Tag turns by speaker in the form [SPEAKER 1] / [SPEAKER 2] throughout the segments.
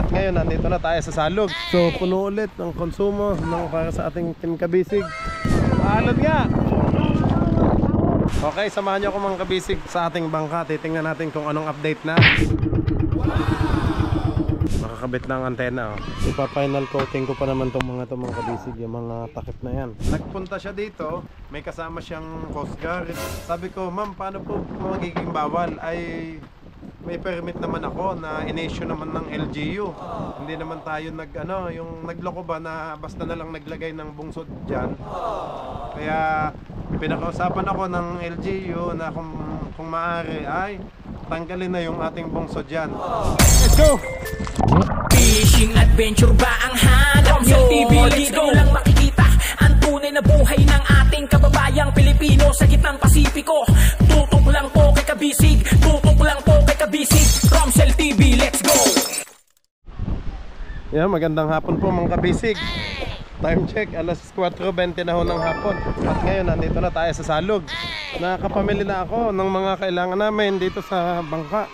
[SPEAKER 1] At ngayon nandito na tayo sa Salog. So puno ulit ang konsumo ng para sa ating Team Kabisig. Alod nga! Okay, samahan nyo ako mga kabisig sa ating bangka. Titingnan natin kung anong update na. Nakakabit na ang antena. Ipa-final coating ko pa naman itong mga kabisig, yung mga takip na yan. Nagpunta siya dito, may kasama siyang Coast Guard. Sabi ko, ma'am, paano po magiging bawal? Ay may permit naman ako na in-issue naman ng LGU. Hindi naman tayo yung nagloko ba na basta na lang naglagay ng bungsod dyan. Kaya pinakausapan ako ng LGU na kung maaari ay tanggalin na yung ating bungsod dyan. Let's go!
[SPEAKER 2] Fishing adventure ba ang hanap nyo? TV, let's go! Lang makikita ang tunay na buhay ng ating kababayang Pilipino sa gitnang Pasipiko. Tutok lang po kay Kabisig, tutok lang po kay Kabisig. Romsel TV, let's go!
[SPEAKER 1] Yeah, magandang hapon po mga kabisig. Time check, alas 4:20 na ho ng hapon. At ngayon nandito na tayo sa Salog. Nakapamili na ako ng mga kailangan namin dito sa bangka.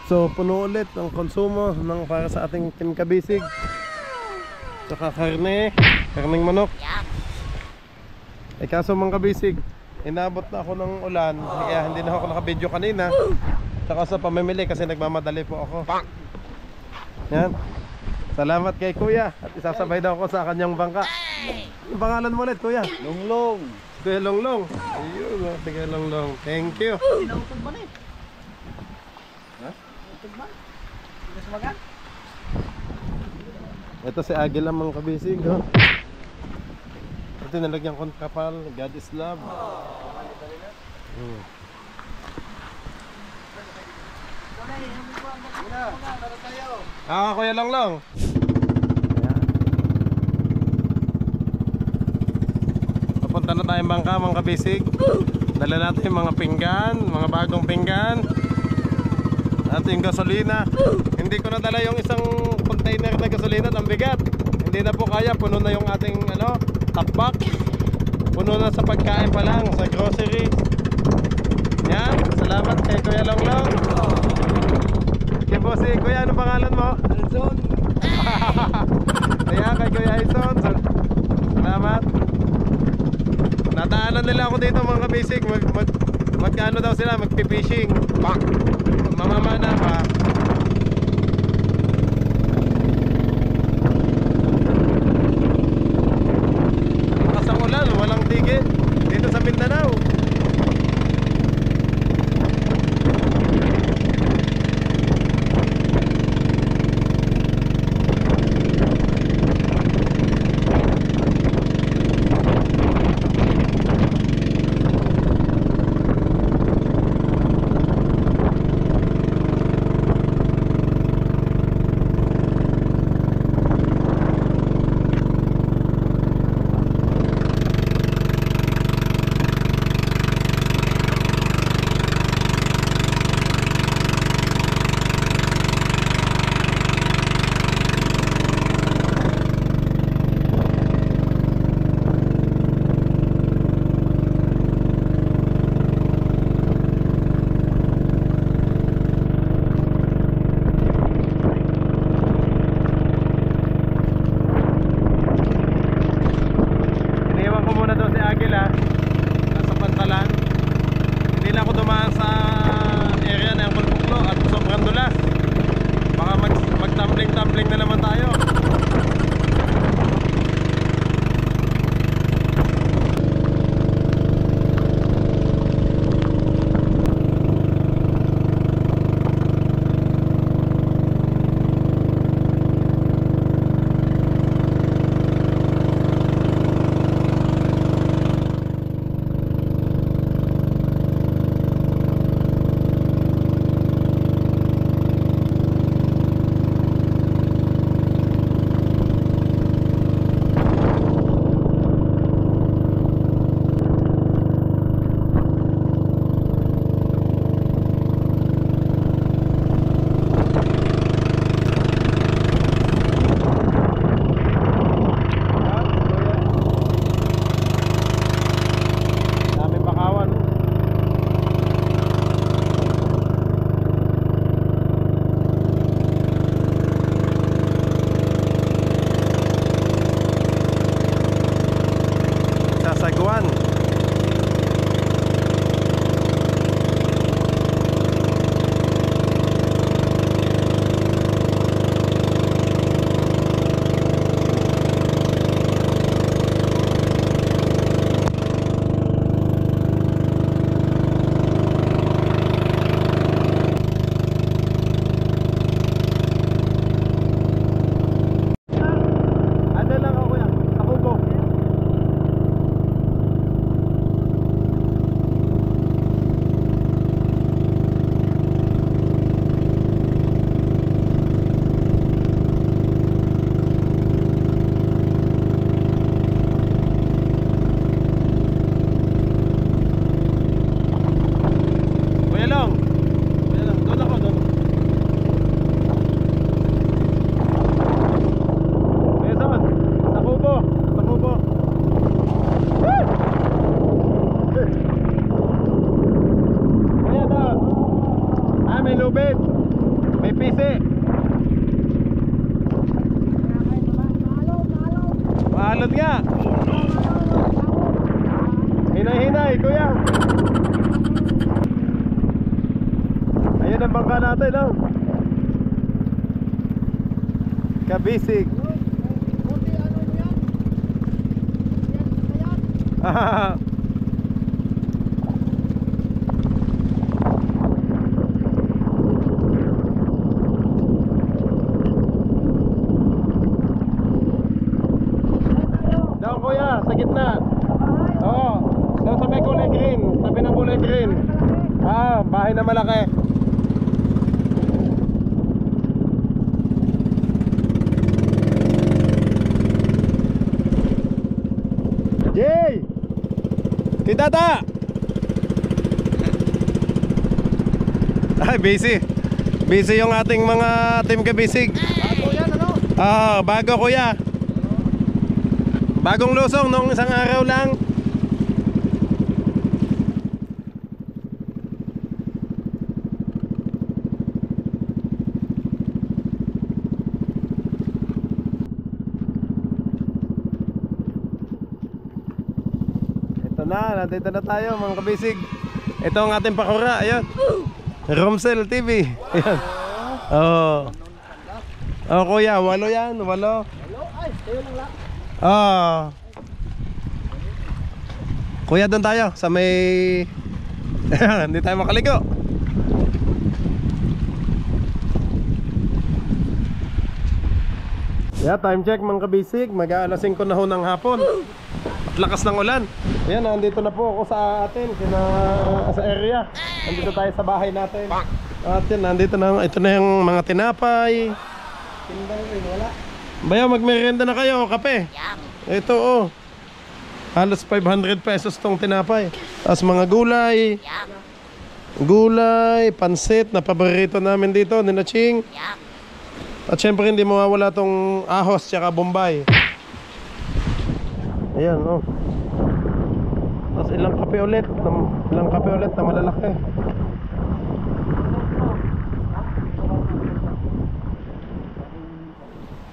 [SPEAKER 1] So puno ulit ang konsumo ng para sa ating Team Kabisig. Saka karneng manok. Kaso mga kabisig, inabot na ako ng ulan, kaya hindi na ako nakabidyo kanina. Saka sa pamimili kasi nagmamadali po ako. Yan. Salamat kay Kuya at isasabay daw ako sa kanyang bangka. Ang pangalan mo ulit, Kuya?
[SPEAKER 3] Longlong.
[SPEAKER 1] Kuya Longlong. Ayun, Kuya Longlong. Thank you.
[SPEAKER 3] Inautog ba na eh? Ha? Inautog ba? Hindi sumaga?
[SPEAKER 1] Ito si Agila mga kabisig. Oh. Ito nalagyan ko ng kapal. God is love. Kuya Longlong. Papunta na tayong bangka mga kabisig. Dala natin yung mga pinggan, mga bagong pinggan. At yung gasolina. Hindi ko nadala yung isang container na gasolina, ang bigat. Hindi na po kaya, puno na yung ating top box. Puno na sa pagkain pa lang, sa grocery. Yan, salamat kay Kuya Longlong. Kaya po si Kuya, anong pangalan mo?
[SPEAKER 3] Alzon.
[SPEAKER 1] Kaya kay Kuya Alzon, salamat. Nataanan nila ako dito mga kabisig. Magkano daw sila, magpipishing. Mamamana pa. Lakas ang ulan, walang tigil dito sa Mindanao. Baguan. Ano lang ako yan? Ako po. Kuya Long, doon ako, doon. Kuya Son, takubo, takubo. Kuya doon. May lubid. May pisi. Maalot nga. Hinay-hinay, kuya. Ayan ang bangka natin, no? Kabisig. Doon kuya, sa gitna. Oo, doon sa may kulay green. Tabi ng kulay green. Bahay na malaki. Jay! Kitata! Ay, busy. Busy yung ating mga team kabisig.
[SPEAKER 3] Bago yan, ano?
[SPEAKER 1] Bago kuya. Bagong lusong nung isang araw lang. Ito na, nandito na tayo mga kabisig. Ito ang ating pakura, ayun. Romsel TV. Ayan. Oh kuya, 8 yan, 8.
[SPEAKER 3] Ay, kayo lang lang.
[SPEAKER 1] Kuya, doon tayo sa may hindi tayo makaligo. Time check mga kabisig. Mag-aalas 5 na ho ng hapon. At lakas ng ulan. Ayan, nandito na po ako sa atin sa area. Nandito tayo sa bahay natin. At yan, nandito na. Ito na yung mga tinapay.
[SPEAKER 3] Tindang rin, wala.
[SPEAKER 1] Bayaw, magmerienda na kayo, kape. Ito oh. Halos 500 pesos tong tinapay. Tapos mga gulay. Gulay, pansit na paborito namin dito, ni Naching. At syempre hindi mawawala tong ahos tsaka bombay. Ayan oh. Tapos ilang kape ulit na malalaki.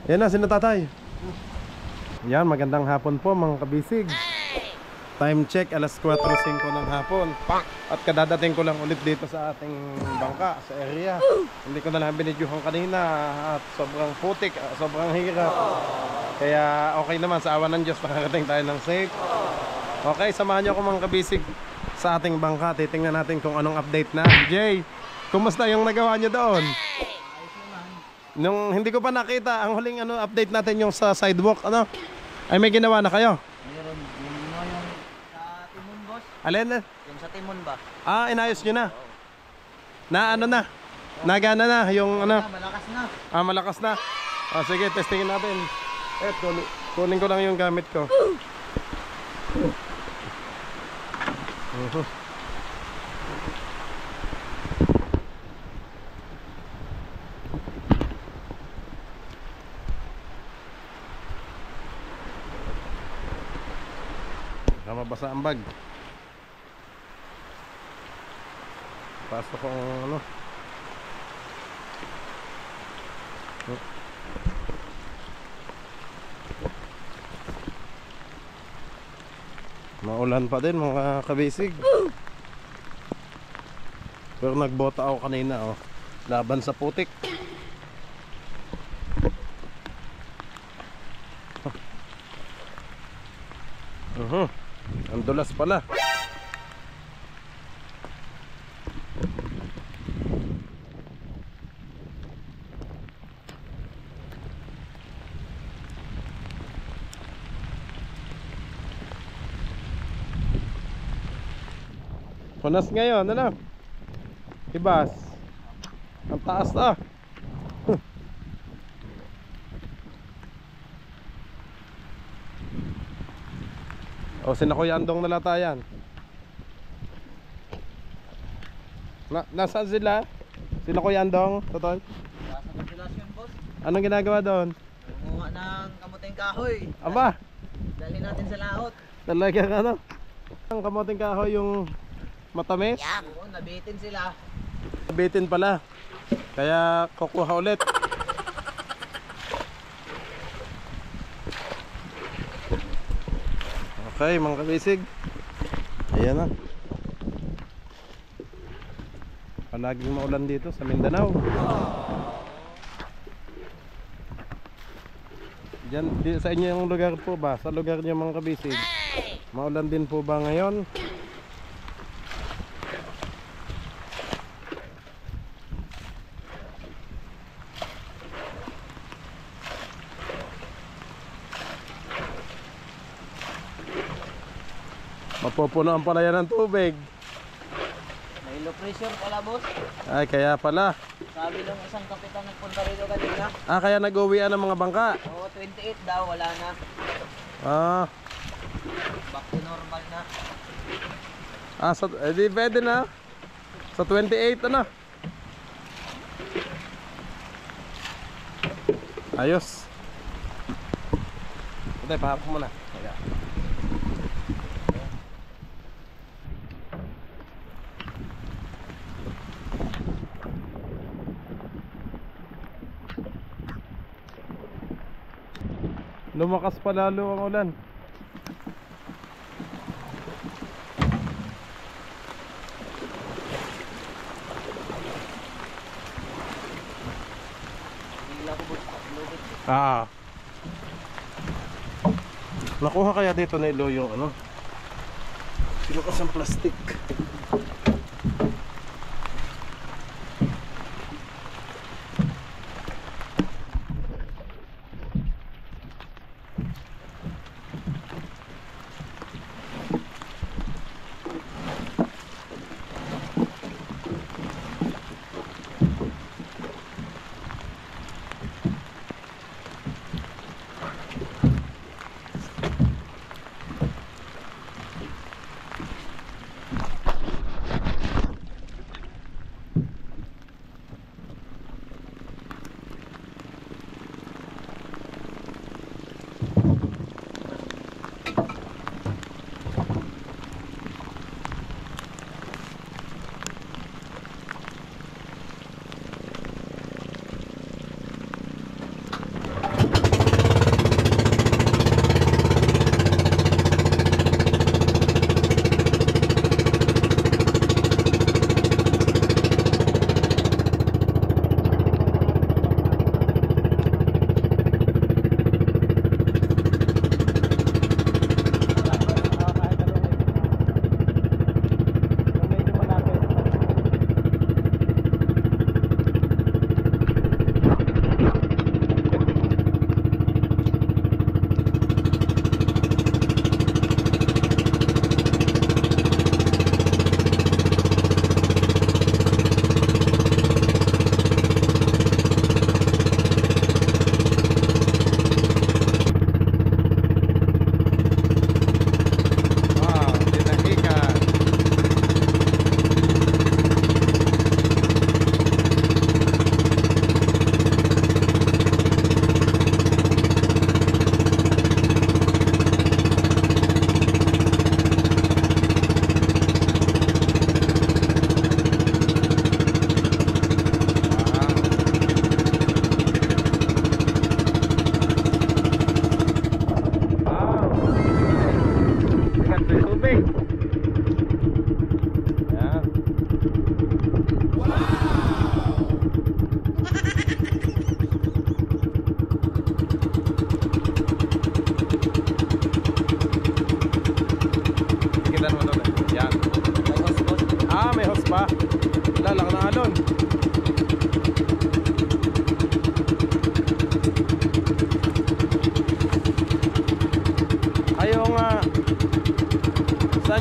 [SPEAKER 1] Yan na, sino tatay? Yan, magandang hapon po mga kabisig. Time check, alas 4:05 ng hapon. At kadadating ko lang ulit dito sa ating bangka, sa area. Hindi ko na lang binidyohan kanina. At sobrang putik, sobrang hirap. Kaya okay naman, sa awa ng Diyos, nakarating tayo ng safe. Okay, samahan niyo ako mga kabisig sa ating bangka. Titingnan natin kung anong update na. Jay, kumusta yung nagawa niyo doon? Nung hindi ko pa nakita, ang huling update natin yung sa sidewalk, ay may ginawa na kayo?
[SPEAKER 3] Meron, yung sa Timon, boss.
[SPEAKER 1] Alin?
[SPEAKER 3] Yung sa Timon ba?
[SPEAKER 1] Inayos nyo na? Na na? Nagana na yung
[SPEAKER 3] Malakas na.
[SPEAKER 1] malakas na. Sige, testingin natin. Kunin ko lang yung gamit ko. Mabasa ang bag. Pasok ko Maulan pa din mga kabisig. Pero nagbota ako kanina oh. Laban sa putik. Ang dulas pala. Punas ngayon, ano? Ibas. Ang taas ah. O, sina Kuya Andong nalatayan. Nasaan sila? Sina Kuya Andong, Totoy?
[SPEAKER 3] Nasa konsulasyon, boss.
[SPEAKER 1] Anong ginagawa doon?
[SPEAKER 3] Kumuha ng kamuting kahoy.
[SPEAKER 1] Aba,
[SPEAKER 3] Dali natin sa laot.
[SPEAKER 1] talagang ano? Ang kamuting kahoy yung matamis?
[SPEAKER 3] Oo, nabitin sila.
[SPEAKER 1] Bitin pala. Kaya kukuha ulit. Okay mga kabisig. Ayan na. Palaging maulan dito sa Mindanao. Diyan, sa inyo yung lugar po ba? Sa lugar niyo mga kabisig, maulan din po ba ngayon? Mapupunuan pala yan ng tubig.
[SPEAKER 3] May low pressure pala, boss.
[SPEAKER 1] Ay, kaya pala.
[SPEAKER 3] Sabi ng isang kapitan nagpunta rito kanina.
[SPEAKER 1] Ah, kaya nag-uwian ng mga bangka.
[SPEAKER 3] Oo, 28 daw, wala na.
[SPEAKER 1] Ah,
[SPEAKER 3] Back to normal na.
[SPEAKER 1] di pwede na. Sa 28 ano? Ayos. Ito, paharap mo na. Kaya. Lumakas pa lalo ang ulan.
[SPEAKER 3] Hila ko, boss. Lubit.
[SPEAKER 1] Ah. Nakuha kaya dito na ilo yung ano? Sinukas ang plastic.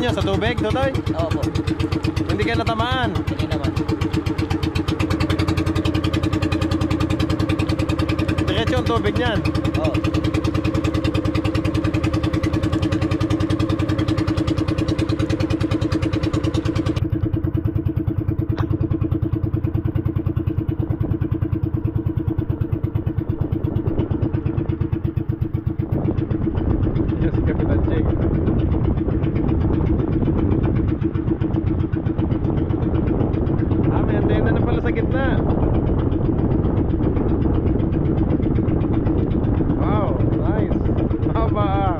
[SPEAKER 1] nyo sa tubig, Totoy?
[SPEAKER 3] Oo po.
[SPEAKER 1] Hindi kayo natamaan.
[SPEAKER 3] Hindi naman.
[SPEAKER 1] Diretso ang tubig niyan.
[SPEAKER 3] Oo.
[SPEAKER 1] Yes, Kapitan Jake. May antena na pala sa gitna. Wow, nice. Haba.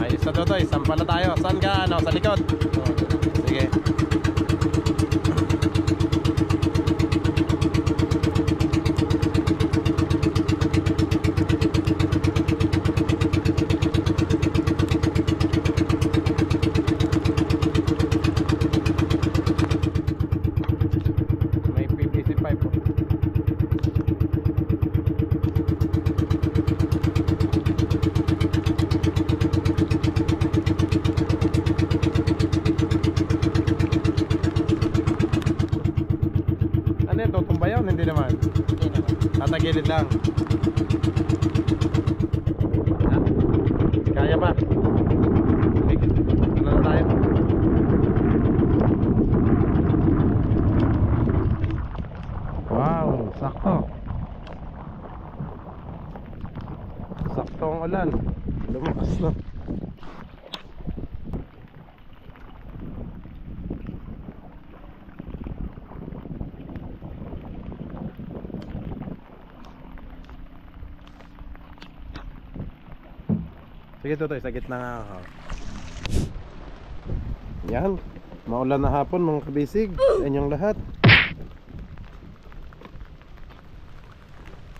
[SPEAKER 1] Ayos na Totoy, sampa na tayo. Saan ka? Ano? Sa likod? Sige. May PVC pipe. Ano yan? Tutumba yun? Hindi naman.
[SPEAKER 3] Hindi naman.
[SPEAKER 1] Tatagilid lang. Ha? Kaya ba? Sige. Ano na tayo? Wow, sakto. Sakto ang ulan. Lumakas na. Sige Totoy, sa gitna nga ako. Yan, maulan na hapon mga kabisig. Sa inyong lahat.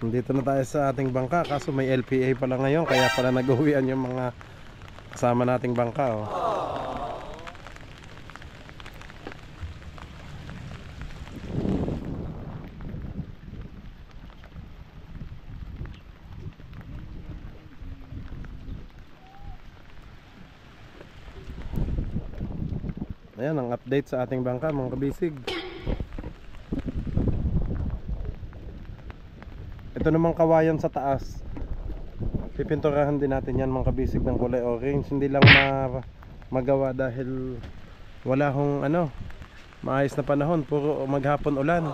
[SPEAKER 1] Dito na tayo sa ating bangka. Kaso may LPA pala ngayon, kaya pala nag-uwian yung mga kasama nating bangka oh. Ayan ang update sa ating bangka mga kabisig. Ito namang kawayan sa taas, pipinturahan din natin yan mga kabisig ng kulay orange. Hindi lang magawa dahil wala hong maayos na panahon, puro maghapon ulan.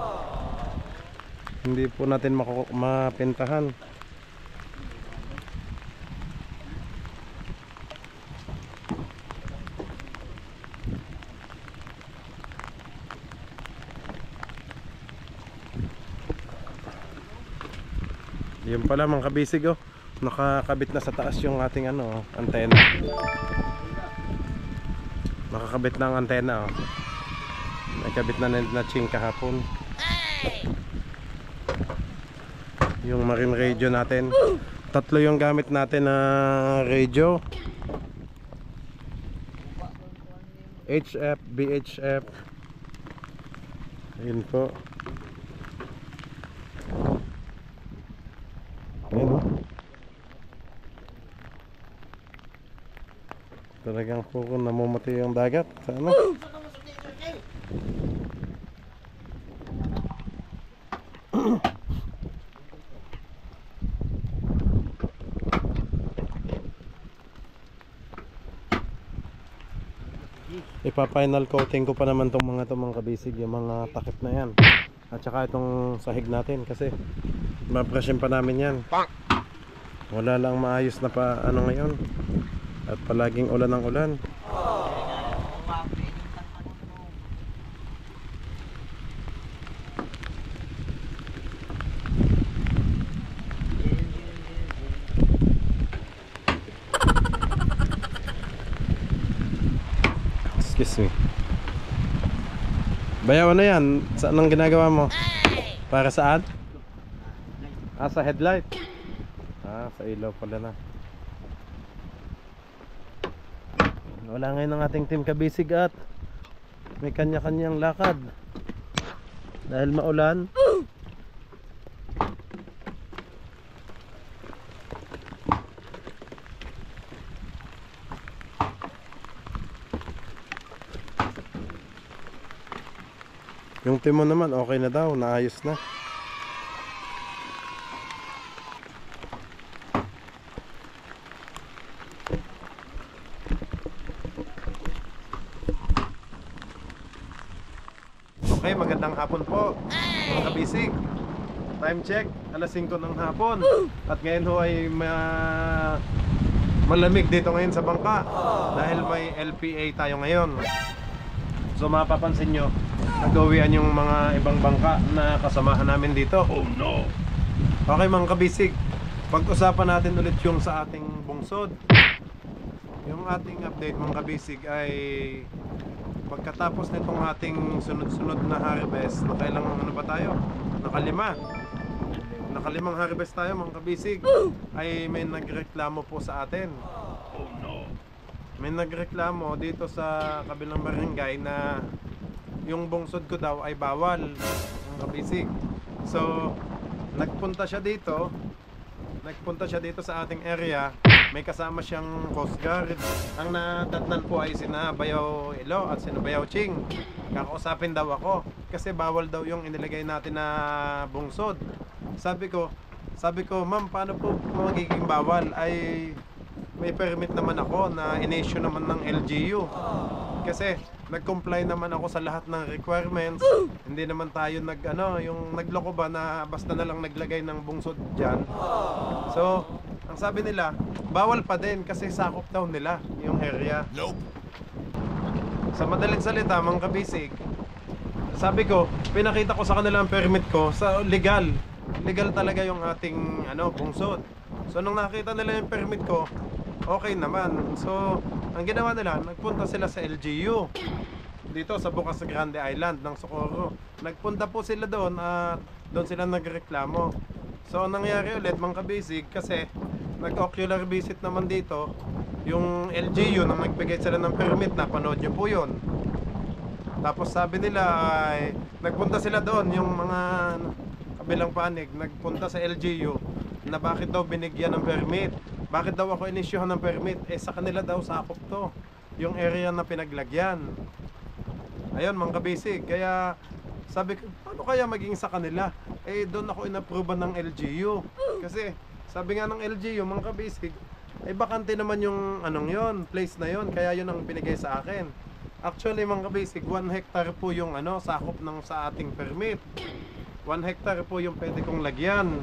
[SPEAKER 1] Hindi po natin mapintahan. Yun pala mga kabisig oh, nakakabit na sa taas yung ating antena. Nakakabit na ang antena oh. Nakabit na ching kahapon. Yung marine radio natin. Tatlo yung gamit natin na radio. HF, BHF. Ayun po. Ayun oh. Talagang puro namumati yung dagat sa Ipa-final coating ko pa naman tong mga kabisig, yung mga takip na yan. At saka itong sahig natin kasi ma-brushin pa namin yan. Wala lang maayos na pa ngayon. At palaging ulan ng ulan. Excuse me. Bayaw, ano yan? Saan ang ginagawa mo? Para saan? Sa headlight. Sa ilaw pala na. Wala ngayon ang ating team kabisig at may kanya-kanyang lakad. Dahil maulan. Yung timon naman okay na daw, naayos na. Okay, magandang hapon po mga kabisig. Time check, alas 5 ng hapon. At ngayon ho ay malamig dito ngayon sa bangka dahil may LPA tayo ngayon. So mapapansin nyo, nag-uwian yung mga ibang bangka na kasamahan namin dito. Oh no! Okay mga kabisig, pag-usapan natin ulit yung sa ating bungsod. Yung ating update mga kabisig ay pagkatapos nitong ating sunod-sunod na harvest, nakailang ano ba tayo? Nakalimang harvest tayo mga kabisig. Ay may nagreklamo po sa atin. Oh no. May nagreklamo dito sa kabilang barangay na yung bungsod ko daw ay bawal mga kabisig. So nagpunta siya dito sa ating area. May kasama siyang Coast Guard. Ang nadatnan po ay sina Bayaw Ilo at sina Bayaw Ching. Kakausapin daw ako kasi bawal daw yung inilagay natin na bungsod. Sabi ko, ma'am, paano po magiging bawal? Ay may permit naman ako na in-issue naman ng LGU. Kasi nag-comply naman ako sa lahat ng requirements. Hindi naman tayo yung nagloko ba na basta na lang naglagay ng bungsod diyan. So, ang sabi nila, bawal pa din kasi sakop daw nila yung area. Nope. Sa madaling salita, mga kabisig, sabi ko, pinakita ko sa kanila ang permit ko sa legal talaga yung ating bungsod. So nung nakita nila yung permit ko, okay naman. So ang ginawa nila, nagpunta sila sa LGU dito sa Bukas Grande Island ng Socorro. Nagpunta po sila doon at doon sila nagreklamo. So ang nangyari ulit mga kabisig, kasi nag-ocular visit naman dito yung LGU nang nagbigay sila ng permit, na panood nyo po yun. Tapos sabi nila ay nagpunta sila doon, yung mga kabilang panig nagpunta sa LGU na bakit daw binigyan ng permit, bakit daw ako inisyuhan ng permit. Sa kanila daw sakop to yung area na pinaglagyan. Ayun mga kabisig, kaya sabi ko, paano kaya maging sa kanila? Doon ako inapprove ng LGU. Kasi sabi nga ng LGU mga kabisig, bakante naman yung place na yon, kaya yun ang binigay sa akin. Actually mga kabisig, 1 hectare po yung sakop ng sa ating permit. 1 hectare po yung pwede kong lagyan.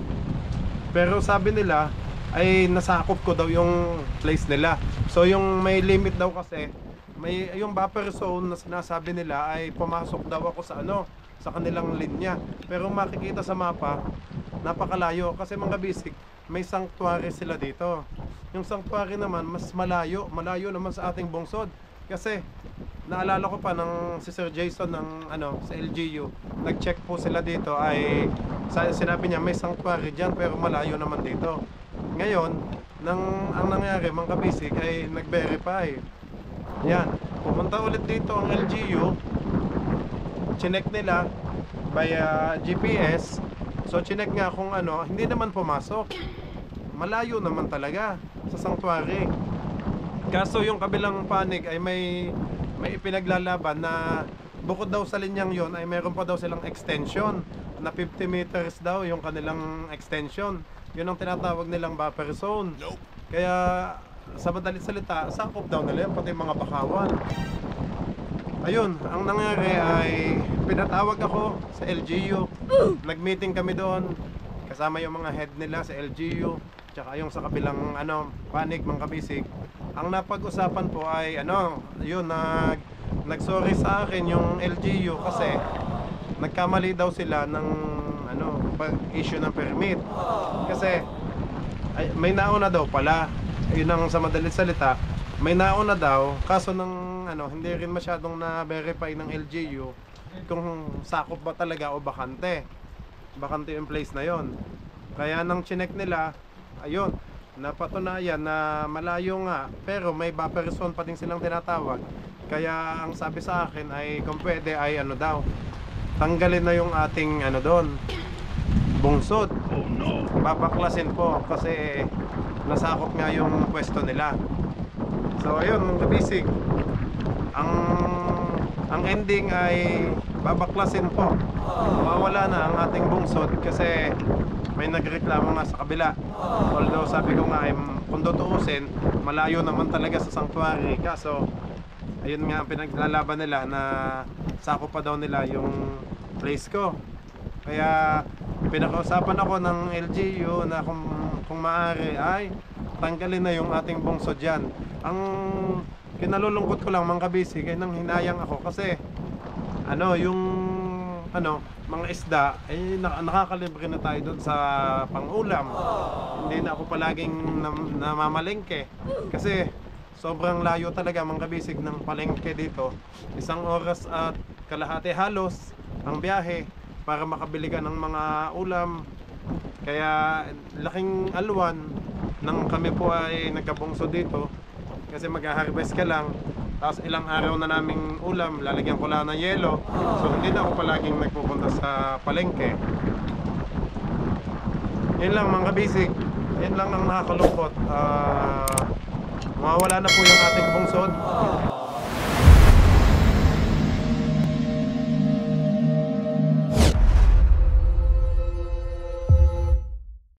[SPEAKER 1] Pero sabi nila ay nasakop ko daw yung place nila. So yung may limit daw kasi, may yung buffer zone na sinasabi nila ay pumasok daw ako sa sa kanilang linya. Pero makikita sa mapa, napakalayo kasi mga bisig, may sanctuary sila dito. Yung sanctuary naman mas malayo naman sa ating bungsod. Kasi naalala ko pa ng si Sir Jason ng sa LGU, nag-check po sila dito, ay sinabi niya may sanctuary diyan pero malayo naman dito. Ngayon, ang nangyari mga kabisig ay nag-verify. Yan, pumunta ulit dito ang LGU, chinek nila by GPS. So chinek nga kung hindi naman pumasok. Malayo naman talaga sa sanctuary. Kaso yung kabilang panig ay may ipinaglalaban na bukod daw sa linyang yon ay meron pa daw silang extension na 50 meters daw yung kanilang extension. Yun ang tinatawag nilang buffer zone. Kaya sa madalit salita, sakop daw nila pati mga bakawan. Ayun, ang nangyari ay pinatawag ako sa LGU. Nag-meeting kami doon kasama yung mga head nila sa LGU, tsaka yung sa kabilang panig mga kabisig. Ang napag-usapan po ay yun, nag-sorry sa akin yung LGU kasi nagkamali daw sila ng pag-issue ng permit. Kasi may nauna daw pala. Yun ang sa madalit salita, may nauna daw, kaso hindi rin masyadong na-verify ng LGU kung sakop ba talaga o bakante yung place na yon. Kaya nang chinek nila, ayun, napatunayan na malayo nga, pero may buffer zone pa din silang tinatawag. Kaya ang sabi sa akin ay kung pwede ay daw, tanggalin na yung ating doon, bungsod. Babaklasin po kasi nasakop nga yung pwesto nila. So ayun mga kabisig, ang ending ay babaklasin po. Mawawala na ang ating bungsod kasi may nagreklamo nga sa kabila. Although sabi ko nga, kung tutuusin, malayo naman talaga sa sanctuary. Kaso, ayun nga ang pinaglalaban nila na sako pa daw nila yung place ko. Kaya pinakausapan ako ng LGU na kung maaari ay tanggalin na yung ating bungsod dyan. Ang kinalulungkot ko lang mga kabisig ay nang hinayang ako kasi mga isda ay nakakalibre na tayo doon sa pangulam. Hindi na ako palaging namamalengke kasi sobrang layo talaga mga kabisig ng palengke dito. 1 oras at kalahati halos ang biyahe para makabili ka ng mga ulam. Kaya laking alwan nang kami po ay nagkabungso dito kasi mag-harvest ka lang. Tapos ilang araw na naming ulam, lalagyan ko lang ng yelo. So hindi na ako palaging nagpupunta sa palengke. Yun lang mga kabisig. Yun lang ang nakakalungkot. Mawawala na po yung ating bungsod.